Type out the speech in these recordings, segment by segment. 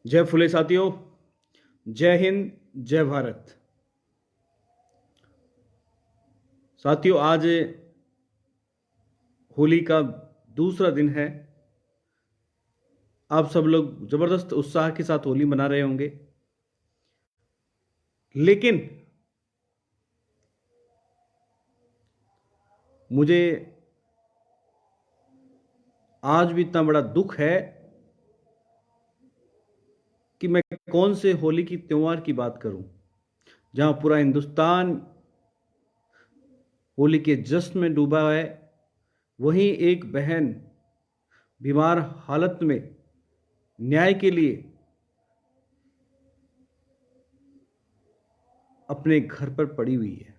जय फुले साथियों, जय हिंद, जय भारत। साथियों, आज होली का दूसरा दिन है। आप सब लोग जबरदस्त उत्साह के साथ होली मना रहे होंगे, लेकिन मुझे आज भी इतना बड़ा दुख है कि मैं कौन से होली की त्योहार की बात करूं, जहां पूरा हिंदुस्तान होली के जश्न में डूबा है। वहीं एक बहन बीमार हालत में न्याय के लिए अपने घर पर पड़ी हुई है।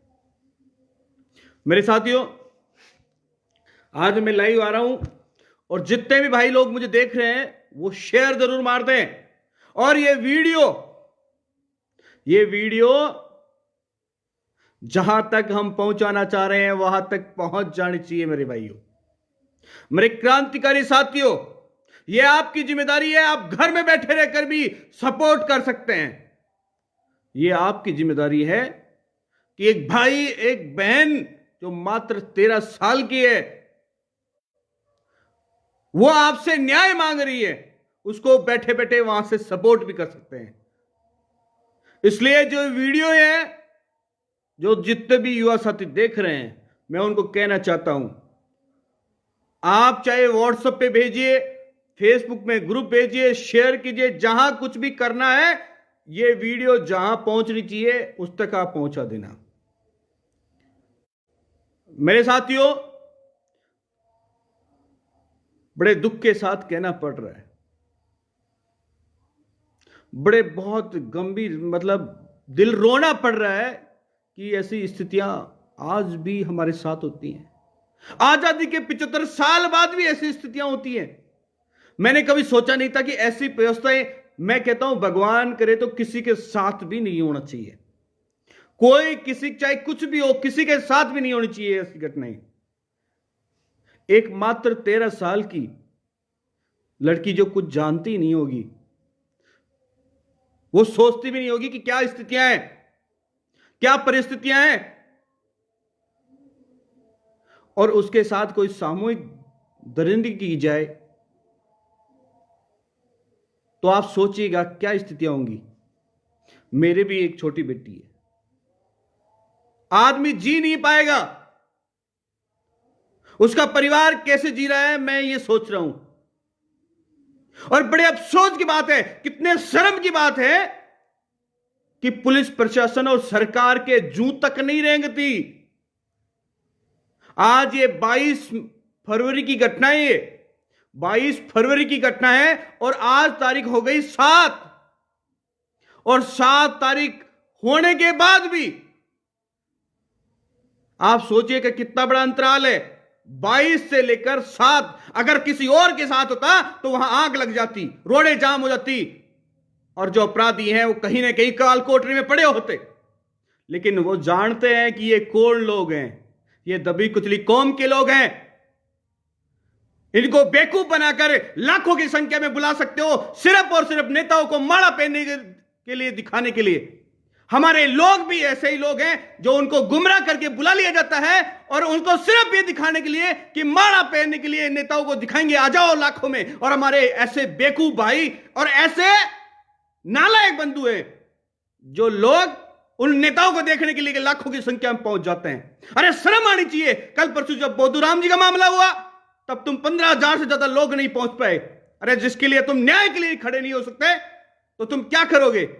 मेरे साथियों, आज मैं लाइव आ रहा हूं और जितने भी भाई लोग मुझे देख रहे हैं वो शेयर जरूर मार दें। और ये वीडियो जहां तक हम पहुंचाना चाह रहे हैं वहां तक पहुंच जानी चाहिए। मेरे भाइयों, मेरे क्रांतिकारी साथियों, यह आपकी जिम्मेदारी है। आप घर में बैठे रहकर भी सपोर्ट कर सकते हैं। यह आपकी जिम्मेदारी है कि एक भाई, एक बहन जो मात्र 13 साल की है, वो आपसे न्याय मांग रही है, उसको बैठे बैठे वहां से सपोर्ट भी कर सकते हैं। इसलिए जो वीडियो है, जो जितने भी युवा साथी देख रहे हैं, मैं उनको कहना चाहता हूं, आप चाहे व्हाट्सएप पे भेजिए, फेसबुक में ग्रुप भेजिए, शेयर कीजिए, जहां कुछ भी करना है, यह वीडियो जहां पहुंचनी चाहिए उस तक आप पहुंचा देना। मेरे साथियों, बड़े दुख के साथ कहना पड़ रहा है, बड़े बहुत गंभीर, मतलब दिल रोना पड़ रहा है कि ऐसी स्थितियां आज भी हमारे साथ होती हैं। आजादी के 75 साल बाद भी ऐसी स्थितियां होती हैं। मैंने कभी सोचा नहीं था कि ऐसी व्यवस्थाएं, मैं कहता हूं भगवान करे तो किसी के साथ भी नहीं होना चाहिए। कोई किसी, चाहे कुछ भी हो, किसी के साथ भी नहीं होनी चाहिए ऐसी घटनाएं। एक मात्र 13 साल की लड़की जो कुछ जानती नहीं होगी, वो सोचती भी नहीं होगी कि क्या स्थितियां हैं, क्या परिस्थितियां हैं, और उसके साथ कोई सामूहिक दरिंदगी की जाए तो आप सोचिएगा क्या स्थितियां होंगी। मेरे भी एक छोटी बेटी है, आदमी जी नहीं पाएगा। उसका परिवार कैसे जी रहा है, मैं ये सोच रहा हूं। और बड़े अफसोस की बात है, कितने शर्म की बात है कि पुलिस प्रशासन और सरकार के जूं तक नहीं रेंगती। आज ये 22 फरवरी की घटना है, ये 22 फरवरी की घटना है, और आज तारीख हो गई 7, और 7 तारीख होने के बाद भी आप सोचिए कि कितना बड़ा अंतराल है। 22 से लेकर 7, अगर किसी और के साथ होता तो वहां आग लग जाती, रोडें जाम हो जाती, और जो अपराधी हैं वो कहीं ना कहीं काल कोठरी में पड़े होते। लेकिन वो जानते हैं कि ये कौन लोग हैं, ये दबी कुचली कौम के लोग हैं। इनको बेवकूफ बनाकर लाखों की संख्या में बुला सकते हो, सिर्फ और सिर्फ नेताओं को माला पहनने के लिए, दिखाने के लिए। हमारे लोग भी ऐसे ही लोग हैं जो उनको गुमराह करके बुला लिया जाता है, और उनको सिर्फ ये दिखाने के लिए कि माला पहनने के लिए नेताओं को दिखाएंगे, आ जाओ लाखों में। और हमारे ऐसे बेवकूफ भाई और ऐसे नालायक बंधु हैं जो लोग उन नेताओं को देखने के लिए लाखों की संख्या में पहुंच जाते हैं। अरे शर्म आनी चाहिए। कल परसों जब बोधूराम जी का मामला हुआ, तब तुम 15,000 से ज्यादा लोग नहीं पहुंच पाए। अरे जिसके लिए तुम न्याय के लिए खड़े नहीं हो सकते तो तुम क्या करोगे?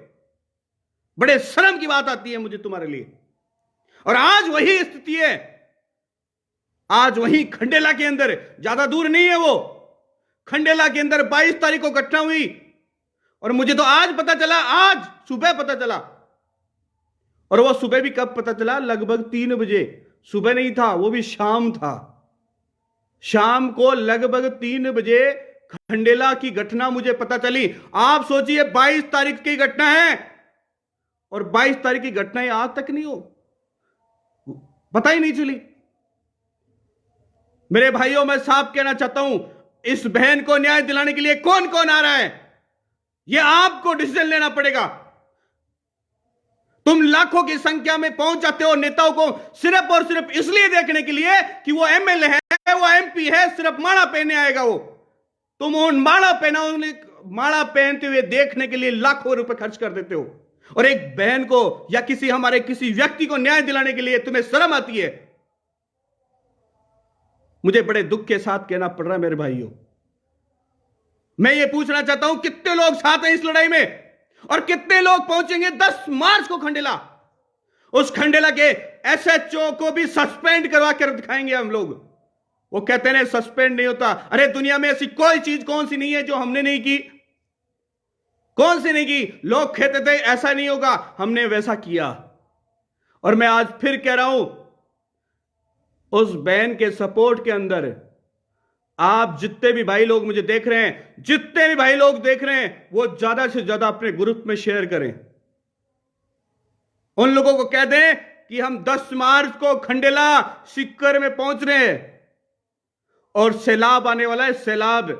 बड़े शर्म की बात आती है मुझे तुम्हारे लिए। और आज वही स्थिति है, आज वही खंडेला के अंदर, ज्यादा दूर नहीं है वो, खंडेला के अंदर 22 तारीख को घटना हुई। और मुझे तो आज पता चला, आज सुबह पता चला। और वो सुबह भी कब पता चला? लगभग 3 बजे। सुबह नहीं था, वो भी शाम था। शाम को लगभग 3 बजे खंडेला की घटना मुझे पता चली। आप सोचिए, 22 तारीख की घटना है, और 22 तारीख की घटनाएं आज तक नहीं हो, पता ही नहीं चली। मेरे भाइयों, मैं साफ कहना चाहता हूं, इस बहन को न्याय दिलाने के लिए कौन कौन आ रहा है? यह आपको डिसीजन लेना पड़ेगा। तुम लाखों की संख्या में पहुंच जाते हो नेताओं को सिर्फ और सिर्फ इसलिए देखने के लिए कि वो एमएलए है, वो एमपी है, सिर्फ माला पहने आएगा वो। तुम उन माला पहनते हुए देखने के लिए लाखों रुपए खर्च कर देते हो, और एक बहन को या हमारे किसी व्यक्ति को न्याय दिलाने के लिए तुम्हें शर्म आती है। मुझे बड़े दुख के साथ कहना पड़ रहा है मेरे भाइयों, मैं ये पूछना चाहता हूं कितने लोग साथ हैं इस लड़ाई में, और कितने लोग पहुंचेंगे 10 मार्च को खंडेला। उस खंडेला के एसएचओ को भी सस्पेंड करवा कर दिखाएंगे हम लोग। वो कहते हैं सस्पेंड नहीं होता। अरे दुनिया में ऐसी कोई चीज कौन सी नहीं है जो हमने नहीं की, कौन सी नहीं की। लोग कहते थे ऐसा नहीं होगा, हमने वैसा किया। और मैं आज फिर कह रहा हूं, उस बहन के सपोर्ट के अंदर आप जितने भी भाई लोग मुझे देख रहे हैं, जितने भी भाई लोग देख रहे हैं, वो ज्यादा से ज्यादा अपने ग्रुप में शेयर करें। उन लोगों को कह दें कि हम 10 मार्च को खंडेला सिक्कर में पहुंच रहे हैं, और सैलाब आने वाला है, सैलाब।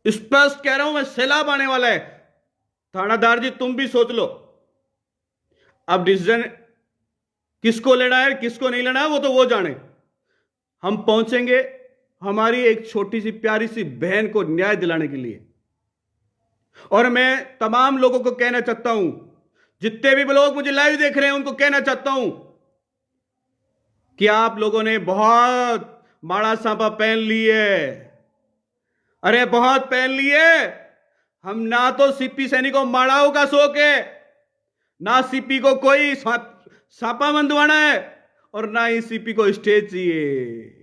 स्पष्ट कह रहा हूं मैं, सैलाब आने वाला है। थानादार जी तुम भी सोच लो, अब डिसीजन किसको लेना है किसको नहीं लेना है वो तो वो जाने। हम पहुंचेंगे हमारी एक छोटी सी प्यारी सी बहन को न्याय दिलाने के लिए। और मैं तमाम लोगों को कहना चाहता हूं, जितने भी लोग मुझे लाइव देख रहे हैं उनको कहना चाहता हूं कि आप लोगों ने बहुत माड़ा सांपा पहन ली है। अरे बहुत पहन लिए। हम ना तो सीपी सैनी को माड़ाओं का शौक है, ना सीपी को कोई सांपा बंधवाना है, और ना ही सीपी को स्टेज चाहिए।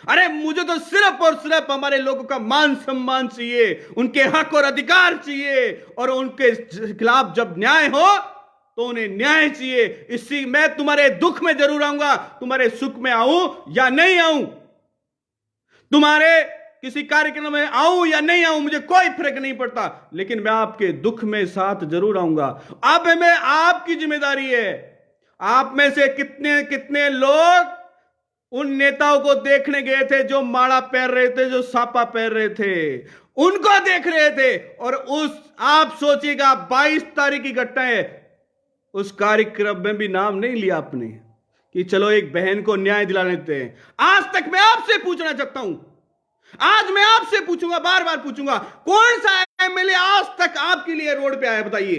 अरे मुझे तो सिर्फ और सिर्फ हमारे लोगों का मान सम्मान चाहिए, उनके हक और अधिकार चाहिए, और उनके खिलाफ जब न्याय हो तो उन्हें न्याय चाहिए। इसी मैं तुम्हारे दुख में जरूर आऊंगा, तुम्हारे सुख में आऊं या नहीं आऊं, तुम्हारे किसी कार्यक्रम में आऊं या नहीं आऊं, मुझे कोई फर्क नहीं पड़ता, लेकिन मैं आपके दुख में साथ जरूर आऊंगा। अब में आपकी जिम्मेदारी है। आप में से कितने कितने लोग उन नेताओं को देखने गए थे जो माला पहन रहे थे, जो सापा पहन रहे थे, उनको देख रहे थे। और आप सोचिएगा 22 तारीख की घटना है, उस कार्यक्रम में भी नाम नहीं लिया आपने कि चलो एक बहन को न्याय दिला देते हैं। आज तक मैं आपसे पूछना चाहता हूं, आज मैं आपसे पूछूंगा, बार बार पूछूंगा, कौन सा एमएलए आज तक आपके लिए रोड पे आया? बताइए,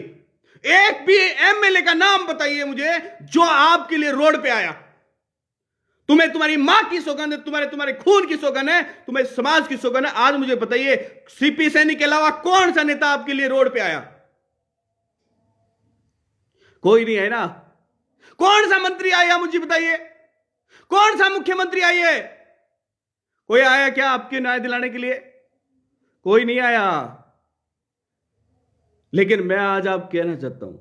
एक भी एमएलए का नाम बताइए मुझे जो आपके लिए रोड पे आया। तुम्हें तुम्हारी मां की सौगंध है, तुम्हारे खून की सौगंध है, तुम्हें समाज की सौगंध है। आज मुझे बताइए सीपी सैनी के अलावा कौन सा नेता आपके लिए रोड पे आया? कोई नहीं है ना। कौन सा मंत्री आया मुझे बताइए, कौन सा मुख्यमंत्री आई है? कोई आया क्या आपके न्याय दिलाने के लिए? कोई नहीं आया। लेकिन मैं आज आप कहना चाहता हूं,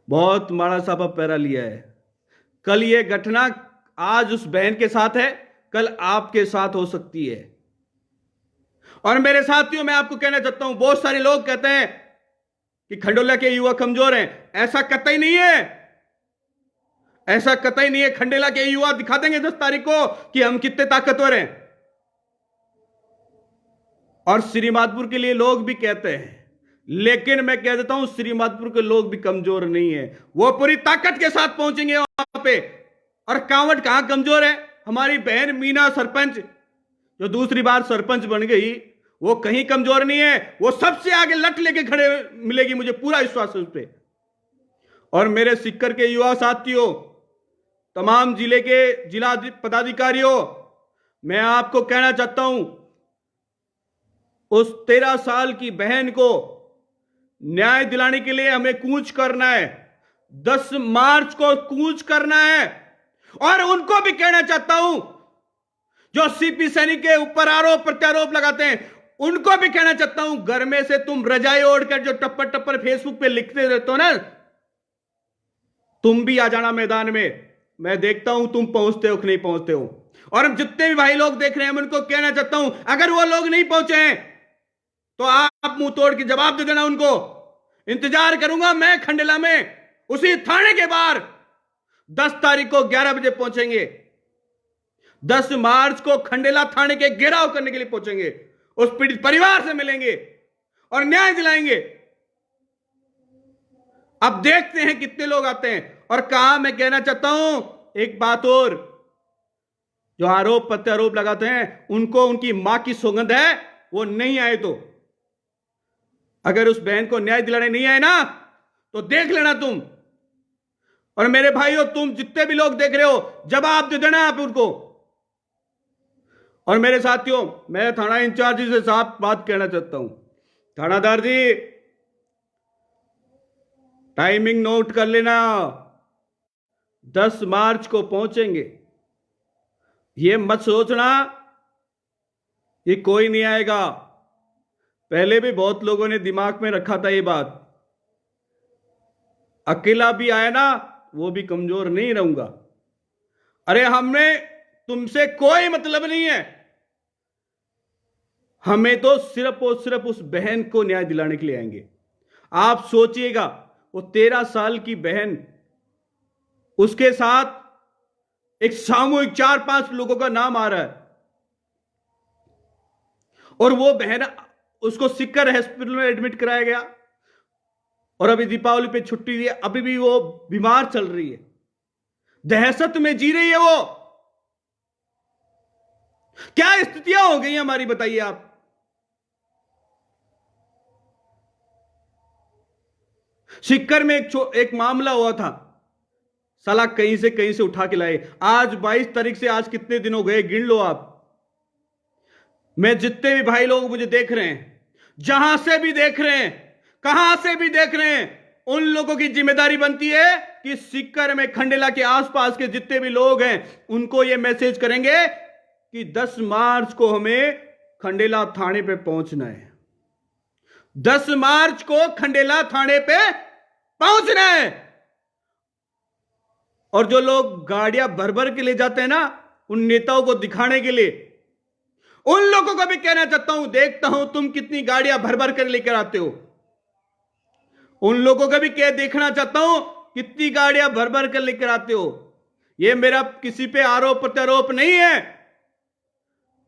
बहुत माड़ा सापा पैरा लिया है। कल यह घटना आज उस बहन के साथ है, कल आपके साथ हो सकती है। और मेरे साथियों, मैं आपको कहना चाहता हूं, बहुत सारे लोग कहते हैं कि खंडोला के युवा कमजोर हैं। ऐसा कतई नहीं है, ऐसा कतई नहीं है। खंडेला के युवा दिखा देंगे 10 तारीख को कि हम कितने ताकतवर हैं। और श्रीमाधपुर के लिए लोग भी कहते हैं, लेकिन मैं कह देता हूं श्रीमाधपुर के लोग भी कमजोर नहीं है। वो पूरी ताकत के साथ पहुंचेंगे वहां पे। और कांवड़ कहां कमजोर है? हमारी बहन मीना सरपंच, जो दूसरी बार सरपंच बन गई, वो कहीं कमजोर नहीं है। वो सबसे आगे लट लेके खड़े मिलेगी, मुझे पूरा विश्वास है उस पर। और मेरे सिक्कर के युवा साथियों, तमाम जिले के जिला पदाधिकारियों, मैं आपको कहना चाहता हूं, उस 13 साल की बहन को न्याय दिलाने के लिए हमें कूच करना है। 10 मार्च को कूच करना है। और उनको भी कहना चाहता हूं जो सीपी सैनी के ऊपर आरोप प्रत्यारोप लगाते हैं, उनको भी कहना चाहता हूं, घर में से तुम रजाई ओढ़कर जो टप्पर टप्पर फेसबुक पे लिखते रहते हो ना, तुम भी आ जाना मैदान में। मैं देखता हूं तुम पहुंचते हो कि नहीं पहुंचते हो। और हम जितने भी भाई लोग देख रहे हैं, मैं उनको कहना चाहता हूं, अगर वो लोग नहीं पहुंचे हैं तो आप मुंह तोड़ के जवाब दे देना उनको। इंतजार करूंगा मैं खंडेला में, उसी थाने के बाहर 10 तारीख को 11 बजे पहुंचेंगे। 10 मार्च को खंडेला थाने के घेराव करने के लिए पहुंचेंगे। उस पीड़ित परिवार से मिलेंगे और न्याय दिलाएंगे। अब देखते हैं कितने लोग आते हैं। और कहा, मैं कहना चाहता हूं एक बात और, जो आरोप प्रत्यारोप लगाते हैं उनको उनकी मां की सौगंध है, वो नहीं आए तो, अगर उस बहन को न्याय दिलाने नहीं आए ना, तो देख लेना तुम। और मेरे भाइयों, तुम जितने भी लोग देख रहे हो, जवाब दे देना आप उनको। और मेरे साथियों, मैं थाना इंचार्ज से साफ बात कहना चाहता हूं। थानादार जी, टाइमिंग नोट कर लेना, 10 मार्च को पहुंचेंगे। ये मत सोचना कि कोई नहीं आएगा। पहले भी बहुत लोगों ने दिमाग में रखा था ये बात। अकेला भी आया ना, वो भी कमजोर नहीं रहूंगा। अरे हमने तुमसे कोई मतलब नहीं है, हमें तो सिर्फ और सिर्फ उस बहन को न्याय दिलाने के लिए आएंगे। आप सोचिएगा, वो 13 साल की बहन, उसके साथ एक सामूहिक 4-5 लोगों का नाम आ रहा है, और वो बहन, उसको सिक्कर हॉस्पिटल में एडमिट कराया गया, और अभी दीपावली पे छुट्टी दी, अभी भी वो बीमार चल रही है, दहशत में जी रही है वो। क्या स्थितियां हो गई हमारी, बताइए आप। सिक्कर में एक मामला हुआ था, साला कहीं से उठा के लाए। आज 22 तारीख से आज कितने दिन हो गए, गिन लो आप। मैं जितने भी भाई लोग मुझे देख रहे हैं, जहां से भी देख रहे हैं, कहां से भी देख रहे हैं, उन लोगों की जिम्मेदारी बनती है कि सिक्कर में, खंडेला के आसपास के जितने भी लोग हैं, उनको यह मैसेज करेंगे कि 10 मार्च को हमें खंडेला थाने पे पहुंचना है। 10 मार्च को खंडेला थाने पे पहुंचना है। और जो लोग गाड़ियां भर भर के ले जाते हैं ना, उन नेताओं को दिखाने के लिए, उन लोगों को भी कहना चाहता हूं, देखता हूं तुम कितनी गाड़ियां भर भर कर लेकर आते हो। उन लोगों को भी देखना चाहता हूं कितनी गाड़ियां भर भर कर लेकर आते हो। यह मेरा किसी पे आरोप प्रत्यारोप नहीं है,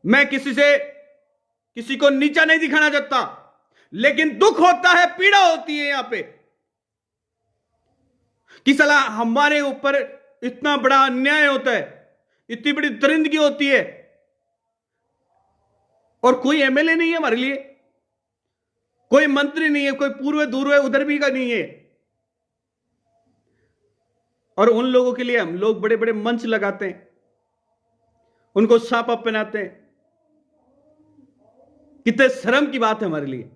मैं किसी को नीचा नहीं दिखाना चाहता, लेकिन दुख होता है, पीड़ा होती है यहां पे, कि साला हमारे ऊपर इतना बड़ा अन्याय होता है, इतनी बड़ी दरिंदगी होती है, और कोई एमएलए नहीं है हमारे लिए, कोई मंत्री नहीं है, कोई पूर्व दूर है उधर भी का नहीं है। और उन लोगों के लिए हम लोग बड़े बड़े मंच लगाते हैं, उनको सापा पहनाते हैं। कितने शर्म की बात है हमारे लिए।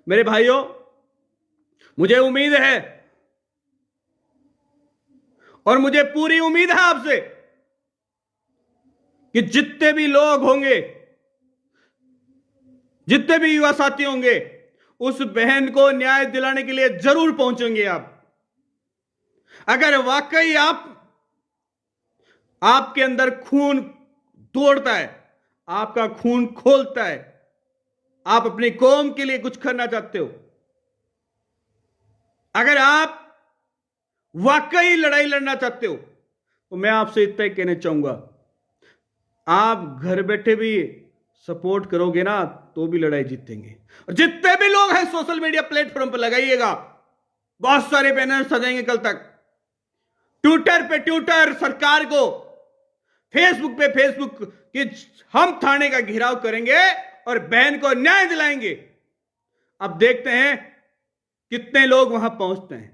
मेरे भाइयों, मुझे उम्मीद है, और मुझे पूरी उम्मीद है आपसे, कि जितने भी लोग होंगे, जितने भी युवा साथी होंगे, उस बहन को न्याय दिलाने के लिए जरूर पहुंचेंगे आप। अगर वाकई आपके अंदर खून दौड़ता है, आपका खून खोलता है, आप अपनी कौम के लिए कुछ करना चाहते हो, अगर आप वाकई लड़ाई लड़ना चाहते हो, तो मैं आपसे इतना ही कहना चाहूंगा, आप घर बैठे भी सपोर्ट करोगे ना, तो भी लड़ाई जीतेंगे। और जितने भी लोग हैं सोशल मीडिया प्लेटफॉर्म पर लगाइएगा, बहुत सारे बैनर सजाएंगे कल तक, ट्विटर पे ट्विटर सरकार को, फेसबुक पे फेसबुक, कि हम थाने का घेराव करेंगे और बहन को न्याय दिलाएंगे। अब देखते हैं कितने लोग वहां पहुंचते हैं।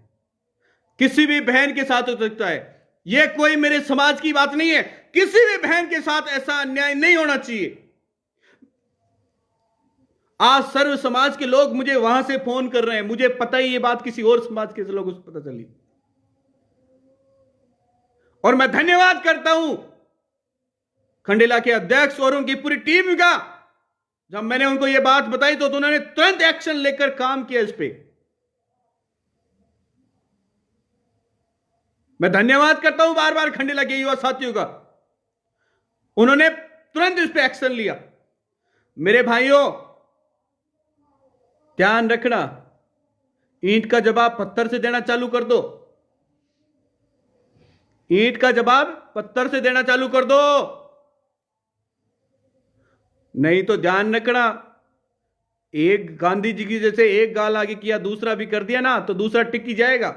किसी भी बहन के साथ हो सकता है, यह कोई मेरे समाज की बात नहीं है, किसी भी बहन के साथ ऐसा अन्याय नहीं होना चाहिए। आज सर्व समाज के लोग मुझे वहां से फोन कर रहे हैं, मुझे पता ही ये बात किसी और समाज के लोगों से पता चली, और मैं धन्यवाद करता हूं खंडेला के अध्यक्ष और उनकी पूरी टीम का। जब मैंने उनको यह बात बताई तो उन्होंने तुरंत एक्शन लेकर काम किया इस पे। मैं धन्यवाद करता हूं बार बार खंडेला के युवा साथियों का, उन्होंने तुरंत इस पे एक्शन लिया। मेरे भाइयों, ध्यान रखना, ईंट का जवाब पत्थर से देना चालू कर दो, ईंट का जवाब पत्थर से देना चालू कर दो, नहीं तो ध्यान रखना, एक गांधी जी की जैसे एक गाल आगे किया दूसरा भी कर दिया ना तो दूसरा टिक ही जाएगा।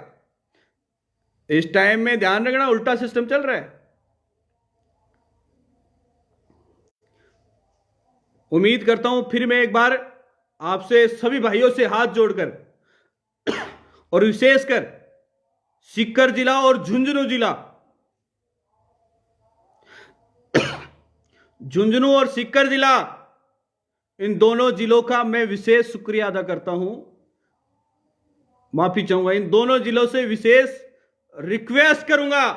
इस टाइम में ध्यान रखना उल्टा सिस्टम चल रहा है। उम्मीद करता हूं फिर मैं एक बार आपसे सभी भाइयों से हाथ जोड़कर और विशेषकर सीकर जिला और झुंझुनू जिला, झुंझुनू और सीकर जिला, इन दोनों जिलों का मैं विशेष शुक्रिया अदा करता हूं। माफी चाहूंगा, इन दोनों जिलों से विशेष रिक्वेस्ट करूंगा।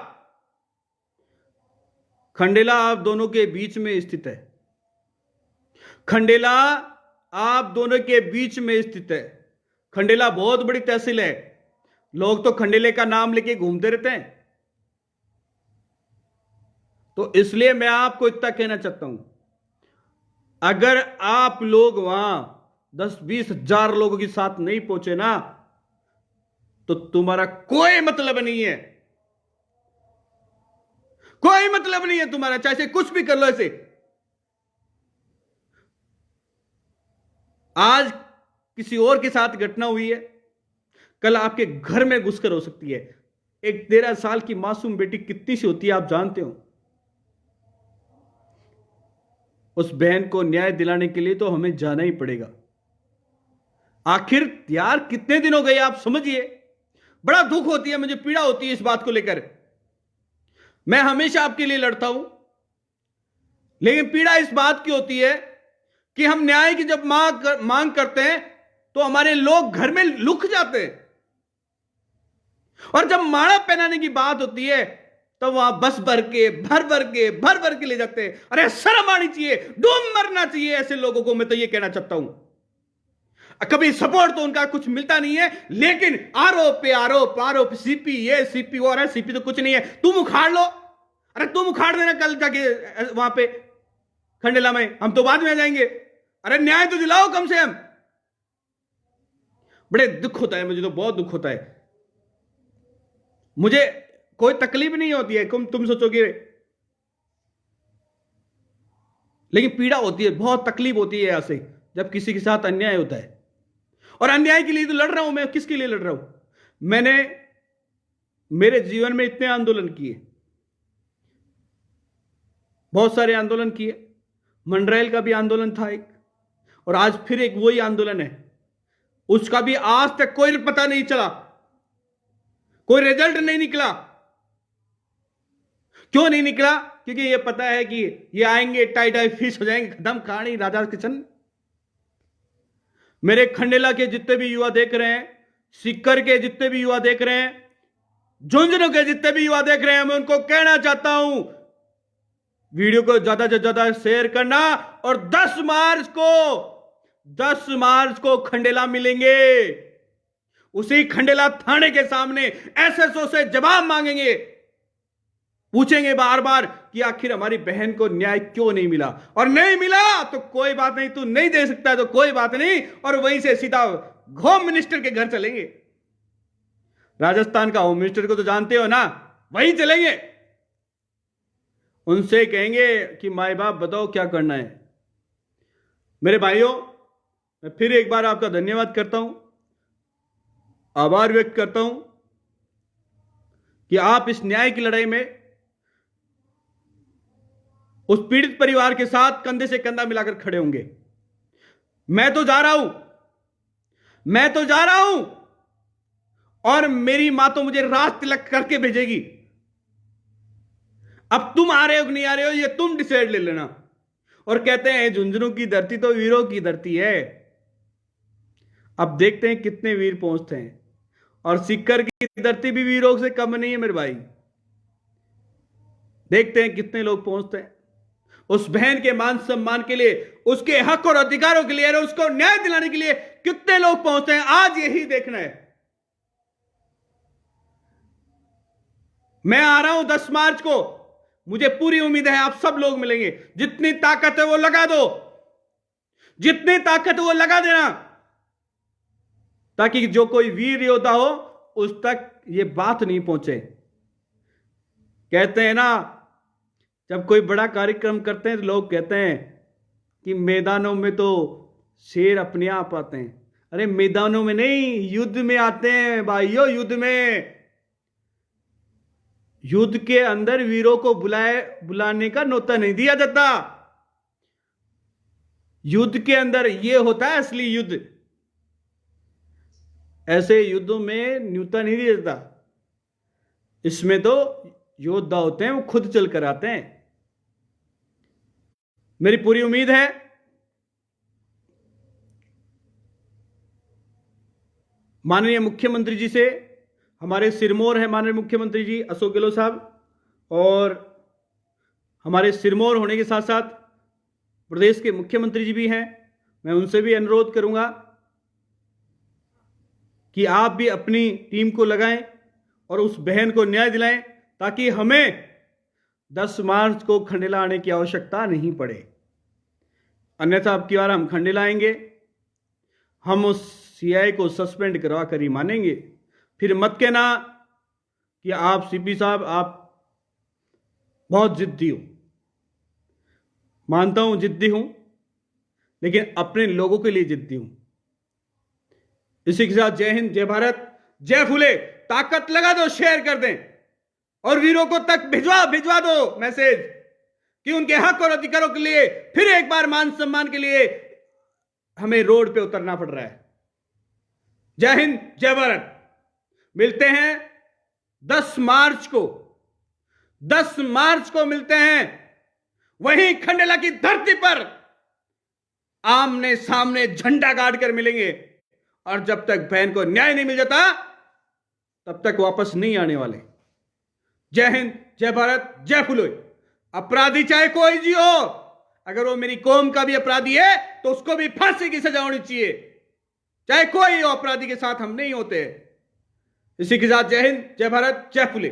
खंडेला आप दोनों के बीच में स्थित है, खंडेला आप दोनों के बीच में स्थित है। खंडेला बहुत बड़ी तहसील है, लोग तो खंडेले का नाम लेके घूमते रहते हैं। तो इसलिए मैं आपको इतना कहना चाहता हूं, अगर आप लोग वहां 10-20 हजार लोगों के साथ नहीं पहुंचे ना तो तुम्हारा कोई मतलब नहीं है, कोई मतलब नहीं है तुम्हारा, चाहे कुछ भी कर लो। ऐसे आज किसी और के साथ घटना हुई है, कल आपके घर में घुसकर हो सकती है। एक 13 साल की मासूम बेटी कितनी सी होती है आप जानते हो। उस बहन को न्याय दिलाने के लिए तो हमें जाना ही पड़ेगा। आखिर यार कितने दिन हो गए आप समझिए। बड़ा दुख होती है, मुझे पीड़ा होती है इस बात को लेकर। मैं हमेशा आपके लिए लड़ता हूं, लेकिन पीड़ा इस बात की होती है कि हम न्याय की जब मांग करते हैं तो हमारे लोग घर में लुक जाते हैं, और जब माला पहनाने की बात होती है तो वहां बस भर भर के ले जाते हैं। अरे शर्म आनी चाहिए, डूब मरना चाहिए ऐसे लोगों को। मैं तो ये कहना चाहता हूं, कभी सपोर्ट तो उनका कुछ मिलता नहीं है, लेकिन आरोप पे आरोप, आरोप सीपी ये सीपी और है, सीपी तो कुछ नहीं है, तुम उखाड़ लो। अरे तुम उखाड़ देना कल जाके वहां पे खंडेला में, हम तो बाद में आ जाएंगे। अरे न्याय तो दिलाओ कम से कम। बड़े दुख होता है, मुझे तो बहुत दुख होता है। मुझे कोई तकलीफ नहीं होती है, तुम सोचोगे, लेकिन पीड़ा होती है, बहुत तकलीफ होती है ऐसे जब किसी के साथ अन्याय होता है। और अन्याय के लिए तो लड़ रहा हूं मैं। किसके लिए लड़ रहा हूं? मैंने मेरे जीवन में इतने आंदोलन किए, बहुत सारे आंदोलन किए। मंडरेल का भी आंदोलन था एक, और आज फिर एक वही आंदोलन है। उसका भी आज तक कोई पता नहीं चला, कोई रिजल्ट नहीं निकला। क्यों नहीं निकला? क्योंकि ये पता है कि ये आएंगे, टाई टाई फिश हो जाएंगे, खत्म कहानी, राजा किशन। मेरे खंडेला के जितने भी युवा देख रहे हैं, सीकर के जितने भी युवा देख रहे हैं, झुंझुनू के जितने भी युवा देख रहे हैं, मैं उनको कहना चाहता हूं, वीडियो को ज्यादा से ज्यादा शेयर करना। और 10 मार्च को खंडेला मिलेंगे। उसी खंडेला थाने के सामने एसएसओ से जवाब मांगेंगे, पूछेंगे बार बार कि आखिर हमारी बहन को न्याय क्यों नहीं मिला। और नहीं मिला तो कोई बात नहीं, तू नहीं दे सकता तो कोई बात नहीं, और वहीं से सीधा होम मिनिस्टर के घर चलेंगे। राजस्थान का होम मिनिस्टर को तो जानते हो ना, वहीं चलेंगे। उनसे कहेंगे कि माए बाप बताओ क्या करना है। मेरे भाइयों, मैं फिर एक बार आपका धन्यवाद करता हूं, आभार व्यक्त करता हूं कि आप इस न्याय की लड़ाई में उस पीड़ित परिवार के साथ कंधे से कंधा मिलाकर खड़े होंगे। मैं तो जा रहा हूं, मैं तो जा रहा हूं, और मेरी मां तो मुझे रात तिलक करके भेजेगी। अब तुम आ रहे हो कि नहीं आ रहे हो, ये तुम डिसाइड ले लेना। और कहते हैं झुंझुनू की धरती तो वीरों की धरती है। अब देखते हैं कितने वीर पहुंचते हैं, और सीकर की धरती भी वीरों से कम नहीं है मेरे भाई। देखते हैं कितने लोग पहुंचते हैं उस बहन के मान सम्मान के लिए, उसके हक और अधिकारों के लिए, और उसको न्याय दिलाने के लिए कितने लोग पहुंचते हैं। आज यही देखना है। मैं आ रहा हूं 10 मार्च को, मुझे पूरी उम्मीद है आप सब लोग मिलेंगे। जितनी ताकत है वो लगा दो, जितनी ताकत है वो लगा देना, ताकि जो कोई वीर योद्धा हो उस तक ये बात नहीं पहुंचे। कहते हैं ना, जब कोई बड़ा कार्यक्रम करते हैं तो लोग कहते हैं कि मैदानों में तो शेर अपने आप आते हैं। अरे मैदानों में नहीं, युद्ध में आते हैं भाइयों, युद्ध में। युद्ध के अंदर वीरों को बुलाने का न्योता नहीं दिया जाता। युद्ध के अंदर यह होता है असली युद्ध। ऐसे युद्धों में न्योता नहीं दिया जाता। इसमें तो योद्धा होते हैं, वो खुद चल कर आते हैं। मेरी पूरी उम्मीद है माननीय मुख्यमंत्री जी से, हमारे सिरमौर है माननीय मुख्यमंत्री जी अशोक गहलोत साहब, और हमारे सिरमौर होने के साथ साथ प्रदेश के मुख्यमंत्री जी भी हैं। मैं उनसे भी अनुरोध करूंगा कि आप भी अपनी टीम को लगाएं और उस बहन को न्याय दिलाएं, ताकि हमें 10 मार्च को खंडेला आने की आवश्यकता नहीं पड़े। अन्यथा अब की बार हम खंडेला आएंगे, हम उस सीआई को सस्पेंड करवा कर ही मानेंगे। फिर मत कहना कि आप सीपी साहब आप बहुत जिद्दी हो। मानता हूं जिद्दी हूं, लेकिन अपने लोगों के लिए जिद्दी हूं। इसी के साथ जय हिंद, जय भारत, जय फुले। ताकत लगा दो, शेयर कर दें और वीरों को तक भिजवा दो मैसेज कि उनके हक और अधिकारों के लिए फिर एक बार मान सम्मान के लिए हमें रोड पे उतरना पड़ रहा है। जय हिंद, जय भारत। मिलते हैं 10 मार्च को, 10 मार्च को मिलते हैं वहीं खंडेला की धरती पर। आमने सामने झंडा गाड़ कर मिलेंगे, और जब तक बहन को न्याय नहीं मिल जाता तब तक वापस नहीं आने वाले। जय हिंद, जय भारत, जय फुलोई। अपराधी चाहे कोई भी हो, अगर वो मेरी कौम का भी अपराधी है तो उसको भी फांसी की सजा होनी चाहिए। चाहे कोई हो, अपराधी के साथ हम नहीं होते। इसी के साथ जय हिंद, जय भारत, जय फुले।